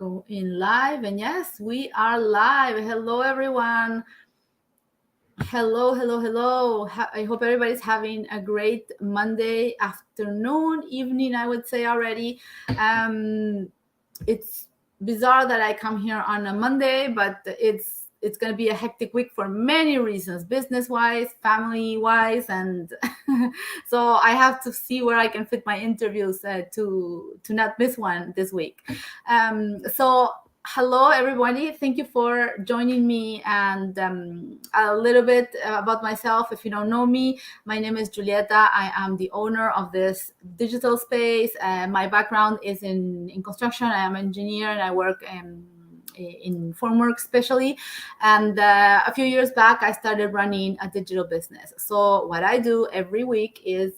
Go in live, and yes, we are live. Hello, everyone. Hello, hello, hello. I hope everybody's having a great Monday afternoon, evening, I would say already. It's bizarre that I come here on a Monday, but it's going to be a hectic week for many reasons, business-wise, family-wise, and so I have to see where I can fit my interviews to not miss one this week. So hello, everybody. Thank you for joining me. And a little bit about myself. If you don't know me, my name is Julieta. I am the owner of this digital space. My background is in construction. I am an engineer and I work in formwork especially. And a few years back, I started running a digital business. So what I do every week is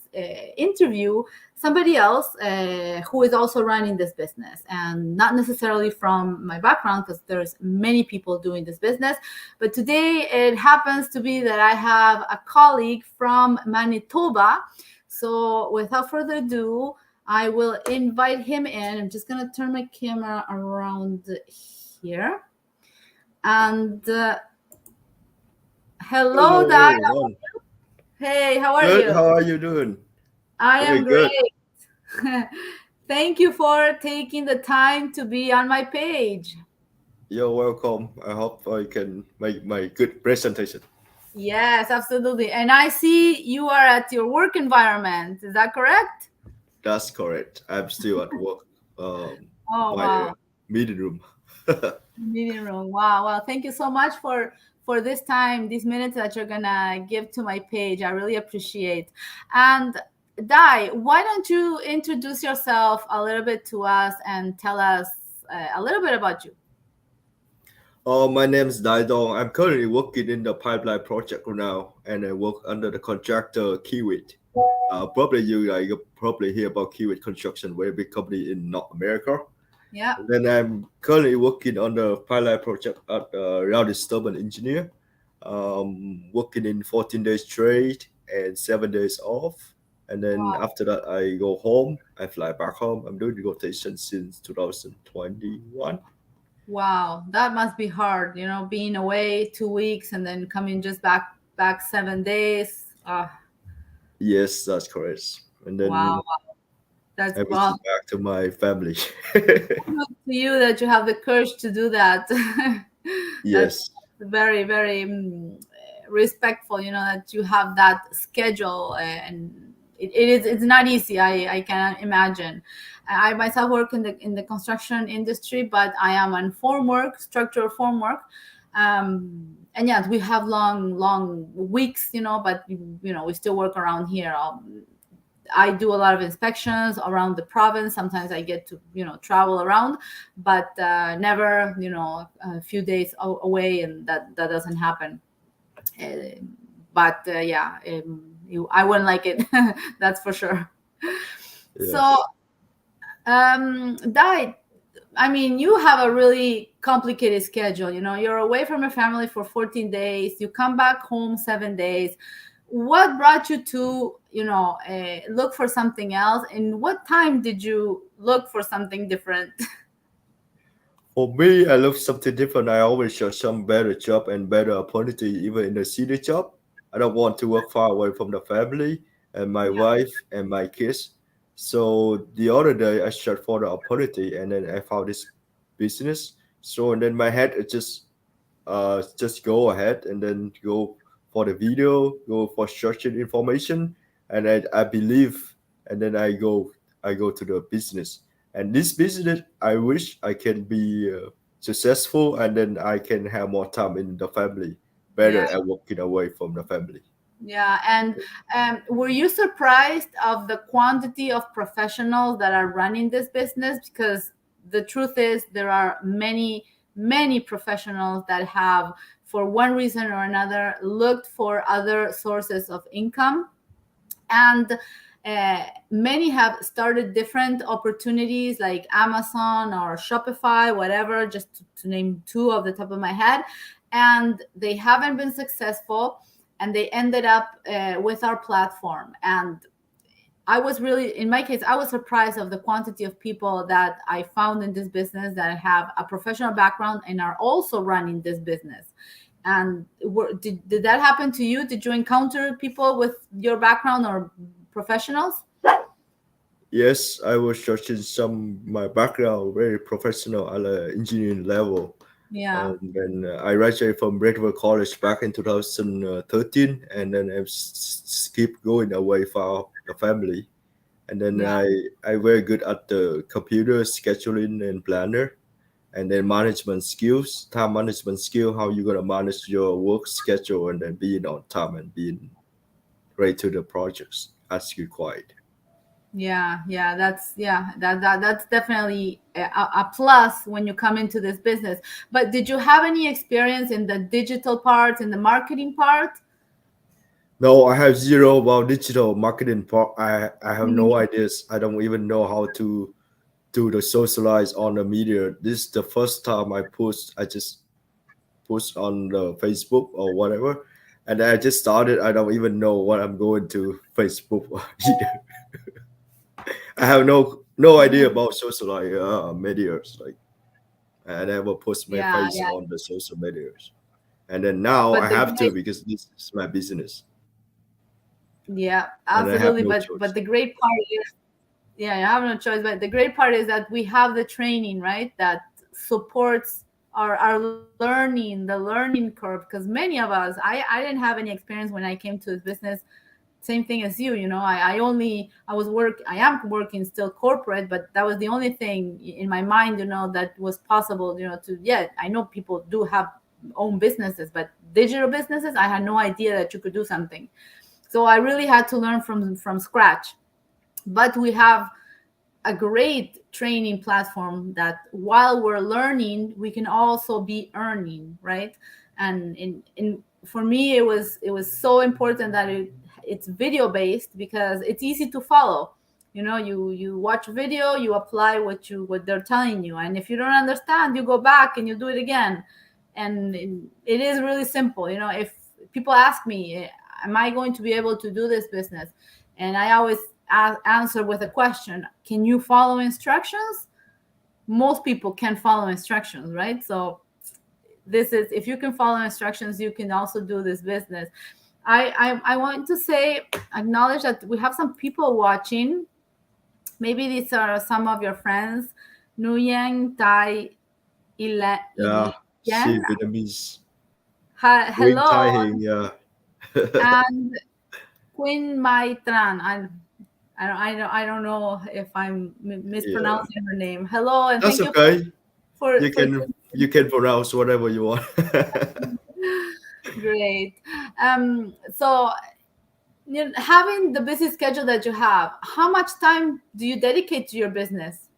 interview somebody else who is also running this business, and not necessarily from my background, because there's many people doing this business. But today it happens to be that I have a colleague from Manitoba. So without further ado, I will invite him in. I'm just going to turn my camera around here. And hello, Dai. Everyone. Hey, how are Good. you? How are you doing? I Very am good. great. Thank you for taking the time to be on my page. You're welcome. I hope I can make my good presentation. Yes, absolutely. And I see you are at your work environment. Is that correct? That's correct. I'm still at work. Oh, My wow. meeting room. Meeting room. Wow. Well, thank you so much for this time, these minutes that you're gonna give to my page. I really appreciate. And Dai, why don't you introduce yourself a little bit to us and tell us a little bit about you? My name is Daidong. I'm currently working in the pipeline project now, and I work under the contractor Kiwit. Probably you probably hear about Kiwit Construction, very big company in North America. Yeah. And then I'm currently working on the pilot project at Rail Disturbance Engineer, working in 14 days straight and 7 days off. And then Wow. after that, I go home. I fly back home. I'm doing the rotation since 2021. Wow, that must be hard, being away 2 weeks and then coming just back 7 days. Yes, that's correct. And Wow, then that's I well visit back to my family. kudos to you that you have the courage to do that. That's Yes, very, very respectful. That you have that schedule, and it's not easy. I can imagine. I myself work in the construction industry, but I am on formwork, structural formwork. And yes, we have long weeks, but we still work around here. I do a lot of inspections around the province. Sometimes I get to, travel around, but never, a few days away, and that doesn't happen. Uh, but yeah, I wouldn't like it. That's for sure. So, yes. Dai, I mean, you have a really complicated schedule. You're away from your family for 14 days. You come back home 7 days. What brought you to, look for something else? And what time did you look for something different? For me, I love something different. I always search some better job and better opportunity, even in the city job. I don't want to work far away from the family and my Yeah. wife and my kids. So the other day, I searched for the opportunity, and then I found this business. So and then my head is just go ahead and then go for the video, go for searching information, and I believe, and then I go to the business. And this business, I wish I can be successful, and then I can have more time in the family, Yeah. better at working away from the family. Yeah. And were you surprised of the quantity of professionals that are running this business? Because the truth is, there are many professionals that have, for one reason or another, looked for other sources of income. And many have started different opportunities like Amazon or Shopify, whatever, just to name two off the top of my head. And they haven't been successful, and they ended up with our platform. And I was really, in my case, I was surprised of the quantity of people that I found in this business that have a professional background and are also running this business. And did that happen to you? Did you encounter people with your background or professionals? Yes, I was searching some my background very professional at the engineering level. Yeah, Then I graduated from Redwood College back in 2013, and then I keep going away from the family. And then yeah, I very good at the computer scheduling and planner, and then management skills, time management skill, how you gonna manage your work schedule, and then being on time and being right to the projects as required. yeah. That's definitely a plus when you come into this business. But did you have any experience in the digital part, in the marketing part? No, I have zero about digital marketing part. I have no Mhm. ideas. I don't even know how to do the socialize on the media. This is the first time I post. I just post on the Facebook or whatever, and I just started. I don't even know what I'm going to Facebook either. I have no idea about social medias. Like I never post my Yeah, face yeah. on the social medias, and then now I But the have to great, because this is my business, yeah, and I have absolutely. no But choice. the great part is, yeah, you have no choice. But the great part is that we have the training, right? That supports our learning, the learning curve. Because many of us, I didn't have any experience when I came to this business. Same thing as you, I am working still corporate, but that was the only thing in my mind, that was possible, to, yeah, I know people do have own businesses, but digital businesses, I had no idea that you could do something. So I really had to learn from scratch. But we have a great training platform that while we're learning, we can also be earning, right? And for me, it was so important that it's video based, because it's easy to follow. You watch video, you apply what they're telling you, and if you don't understand, you go back and you do it again. And it is really simple. If people ask me, am I going to be able to do this business, and I always answer with a question: can you follow instructions? Most people can follow instructions, right? So this is, if you can follow instructions, you can also do this business. I want to say, acknowledge that we have some people watching. Maybe these are some of your friends: Nguyen, Tai, Yeah, Ilian. see Vietnamese. Wing Tai Hello. Hing, yeah. And Queen Mai Tran. I don't know if I'm Yeah. mispronouncing her name. Hello, and That's thank you for okay. for You for can you can pronounce whatever you want. great. So, having the busy schedule that you have, how much time do you dedicate to your business?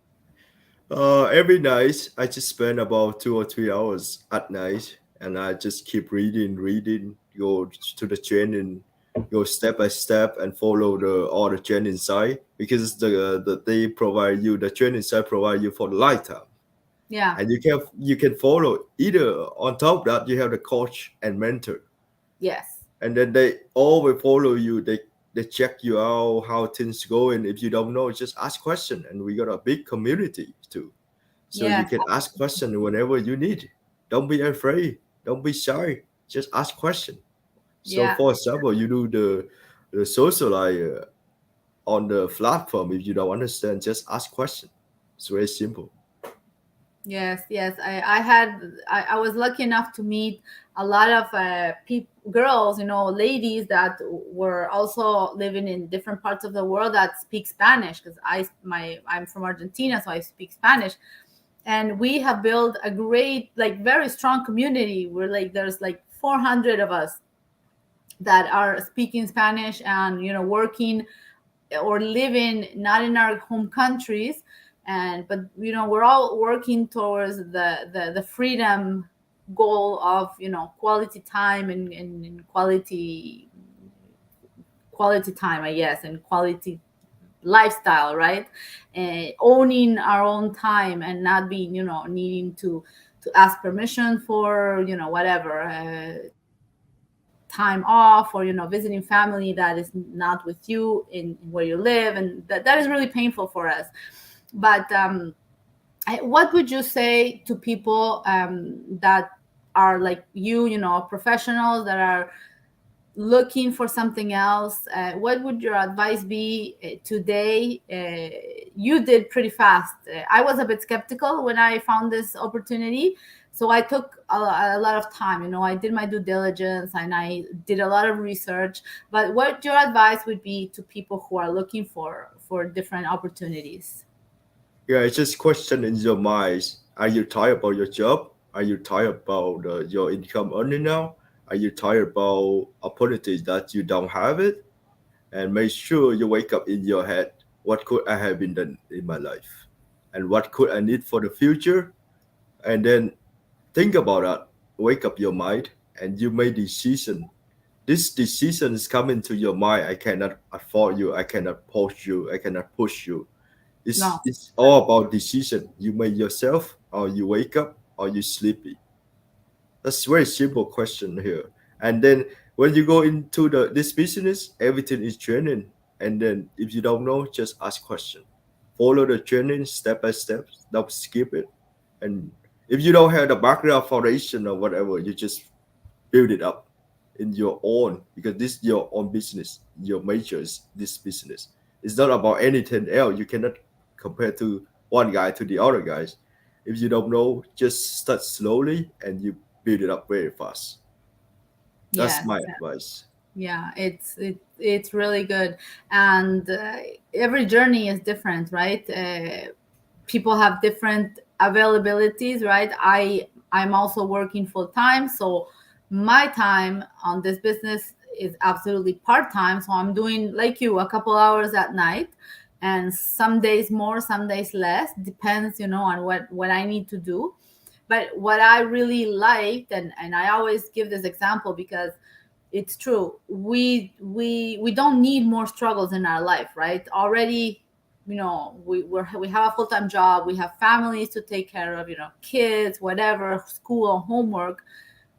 Every night I just spend about 2 or 3 hours at night, and I just keep reading, go to the training, go step by step, and follow all the training side because they provide you the training side provide you for the lifetime, Yeah. and you can follow either on top of that you have the coach and mentor, Yes. and then they all will follow you. They check you out how things going. If you don't know, just ask question, and we got a big community too, so you Yes. can ask question whenever you need. Don't be afraid. Don't be shy. Just ask question. So, Yeah. for example, you do the social on the platform. If you don't understand, just ask question. It's very simple. Yes, yes. I was lucky enough to meet a lot of girls, ladies that were also living in different parts of the world that speak Spanish, because I'm from Argentina, so I speak Spanish. And we have built a great, like, very strong community. We're like, there's like 400 of us that are speaking Spanish and, working or living not in our home countries, and but we're all working towards the freedom goal of, quality time, and quality time, I guess, and quality lifestyle, right? Owning our own time and not being, needing to ask permission for, whatever, time time off, or visiting family that is not with you in where you live, and that is really painful for us. But what would you say to people that are like professionals that are looking for something else? What would your advice be today? You did pretty fast. I was a bit skeptical when I found this opportunity, so I took a lot of time. I did my due diligence and I did a lot of research. But what your advice would be to people who are looking for different opportunities? Yeah, it's just question in your minds. Are you tired about your job? Are you tired about your income earning now? Are you tired about opportunities that you don't have it? And make sure you wake up in your head. What could I have been done in my life? And what could I need for the future? And then think about that. Wake up your mind and you make decision. This decision is coming to your mind. I cannot afford you. I cannot push you. I cannot push you. No. It's all about decision you make yourself, or you wake up, or you sleepy. That's a very simple question here. And then when you go into this business, everything is training. And then if you don't know, just ask question. Follow the training step by step. Don't skip it. And if you don't have the background foundation or whatever, you just build it up in your own, because this is your own business. Your major is this business. It's not about anything else. You cannot compare to one guy to the other guys. If you don't know, just start slowly and you build it up very fast. That's Yes. my advice. Yeah, it's really good. And every journey is different, right? People have different availabilities, right? I'm also working full time, so my time on this business is absolutely part time. So I'm doing, like you, a couple hours at night, and some days more, some days less, depends, on what I need to do. But what I really liked, and I always give this example because it's true, we don't need more struggles in our life, right? Already, we have a full-time job, we have families to take care of, kids, whatever, school, homework.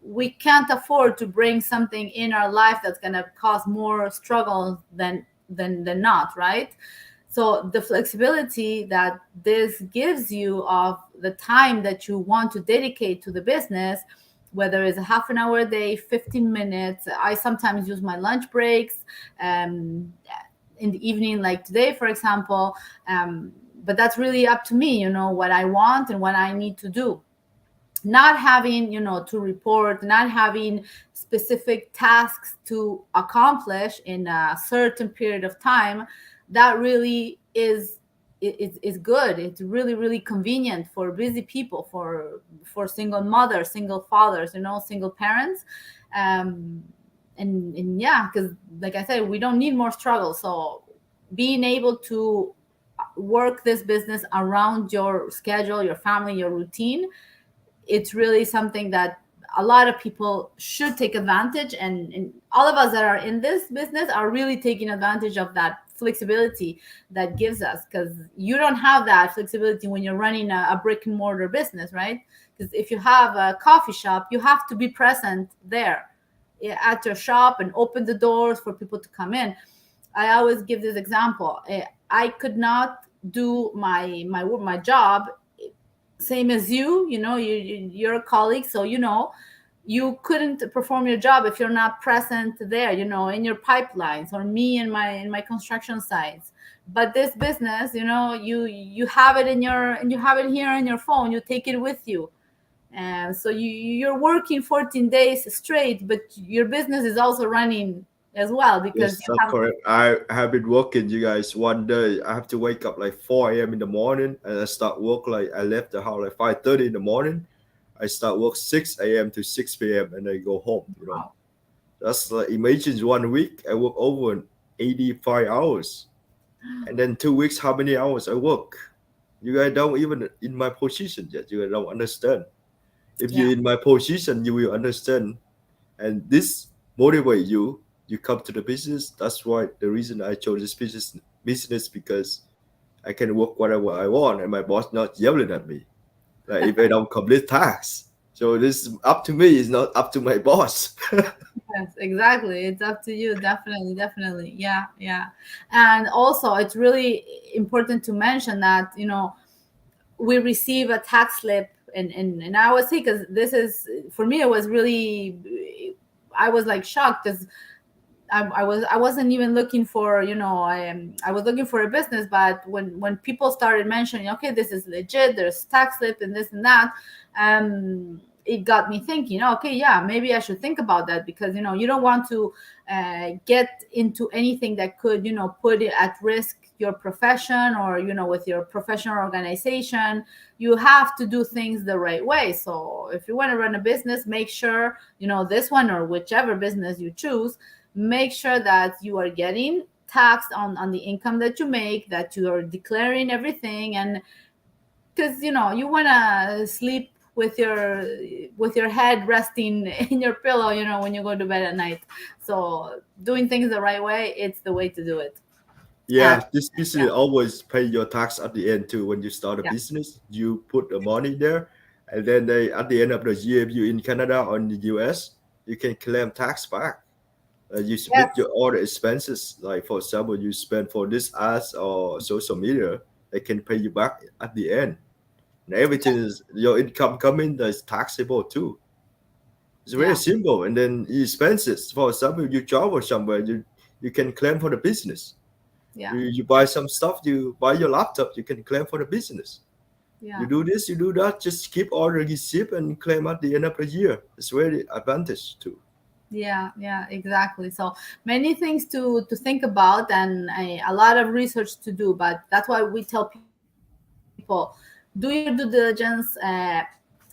We can't afford to bring something in our life that's going to cause more struggle than not, right? So the flexibility that this gives you of the time that you want to dedicate to the business, whether it's a half an hour a day, 15 minutes. I sometimes use my lunch breaks um, in the evening, like today, for example. But that's really up to me, what I want and what I need to do. Not having, to report, not having specific tasks to accomplish in a certain period of time, that really is good. It's really, really convenient for busy people, for single mothers, single fathers, single parents. um and yeah, because like I said, we don't need more struggle. So being able to work this business around your schedule, your family, your routine, it's really something that a lot of people should take advantage, and all of us that are in this business are really taking advantage of that flexibility that gives us, because you don't have that flexibility when you're running a brick and mortar business, right? Because if you have a coffee shop, you have to be present there, at your shop, and open the doors for people to come in. I always give this example. I could not do my job same as you're a colleague, so you couldn't perform your job if you're not present there, in your pipelines, or me in my construction sites. But this business, you have it and you have it here on your phone, you take it with you. And so you're working 14 days straight, but your business is also running as well, because Yes, you that's have. correct. I have been working, you guys. One day I have to wake up like 4 a.m. in the morning, and I start work like I left the house like 5:30 in the morning. I start work 6 a.m. to 6 p.m. and I go home. Wow. That's like, imagine 1 week I work over 85 hours, and then 2 weeks how many hours I work. You guys don't even in my position yet. You guys don't understand. If Yeah. you're in my position, you will understand, and this motivate you. You come to the business. That's why the reason I chose this business, because I can work whatever I want, and my boss not yelling at me like if I don't complete tasks. So this is up to me. It's not up to my boss. Yes, exactly. It's up to you. Definitely, definitely. Yeah, yeah. And also, it's really important to mention that, we receive a tax slip, and I would say, because this is, for me, it was really, I was like shocked, because I wasn't even looking for, I was looking for a business, but when people started mentioning, okay, this is legit, there's tax slip and this and that, it got me thinking, okay, yeah, maybe I should think about that, because you don't want to get into anything that could, put it at risk, your profession, or with your professional organization. You have to do things the right way. So if you want to run a business, make sure, this one or whichever business you choose, make sure that you are getting taxed on the income that you make, that you are declaring everything. And because you want to sleep with your head resting in your pillow, when you go to bed at night. So doing things the right way, it's the way to do it. And Yeah, this business yeah, always pay your tax at the end too. When you start a yeah, business, you put the money there, and then they at the end of the year, if you're in Canada or in the US, you can claim tax back. You yes, submit your all the expenses. Like for example, you spend for this ads or social media, they can pay you back at the end. And everything is your income coming is taxable too. It's very yeah, simple. And then expenses. For example, you travel somewhere, you can claim for the business. yeah, You buy some stuff, you buy your laptop, you can claim for the business. You yeah. do this, you do that, just keep all the receipt and claim at the end of the year. It's very advantage too. Yeah, yeah, exactly. So many things to think about, and a lot of research to do. But that's why we tell people, do your due diligence,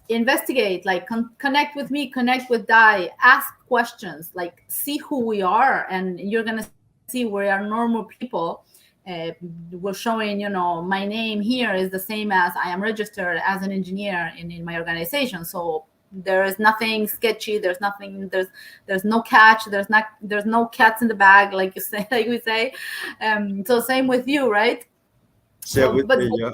investigate, like connect with me, connect with Dai, ask questions, like see who we are, and you're gonna see we are normal people. We're showing, my name here is the same as I am registered as an engineer in my organization. So there is nothing sketchy. There's no catch. There's no cats in the bag, like you say, like we say. So same with you, right? Share So, with but me, yeah.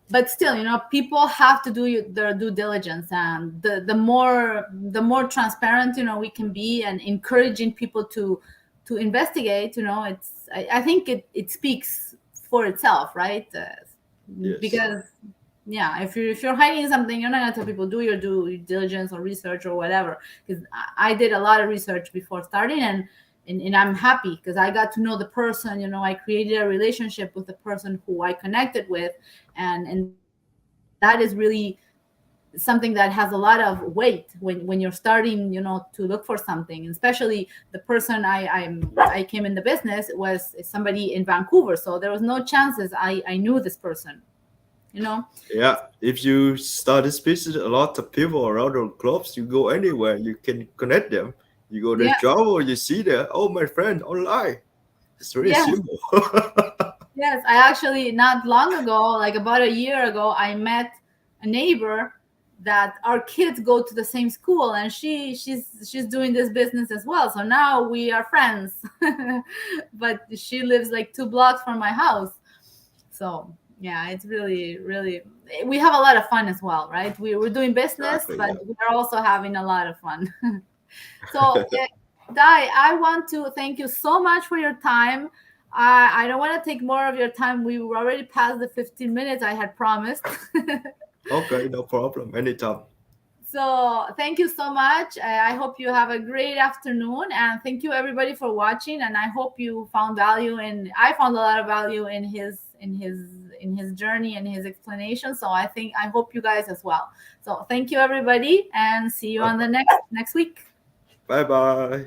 but still, people have to do their due diligence, and the more transparent, we can be, and encouraging people to investigate. I think it speaks for itself, right? Yes. Because yeah, if you're hiding something, you're not gonna tell people, do your due diligence or research or whatever. Because I did a lot of research before starting, and I'm happy because I got to know the person. I created a relationship with the person who I connected with, and that is really something that has a lot of weight when you're starting, to look for something. And especially the person I came in the business was somebody in Vancouver, so there was no chances I knew this person. You know. Yeah. If you start this business, a lot of people around the globe, you go anywhere, you can connect them. You go to Yeah. travel, you see there, oh my friend online. It's very Yes. simple. Yes. I actually, not long ago, like about a year ago, I met a neighbor that our kids go to the same school, and she's doing this business as well. So now we are friends. But she lives like 2 blocks from my house. So yeah, it's really, really, we have a lot of fun as well, right? We're doing business, Exactly, but yeah. we're also having a lot of fun. So, Dai, I want to thank you so much for your time. I don't want to take more of your time. We were already past the 15 minutes I had promised. Okay, no problem. Anytime. So, thank you so much. I hope you have a great afternoon, and thank you everybody for watching. And I hope you found value, and I found a lot of value in his journey and his explanation. So, I hope you guys as well. So, thank you everybody, and see you Bye on the next week. bye. Bye.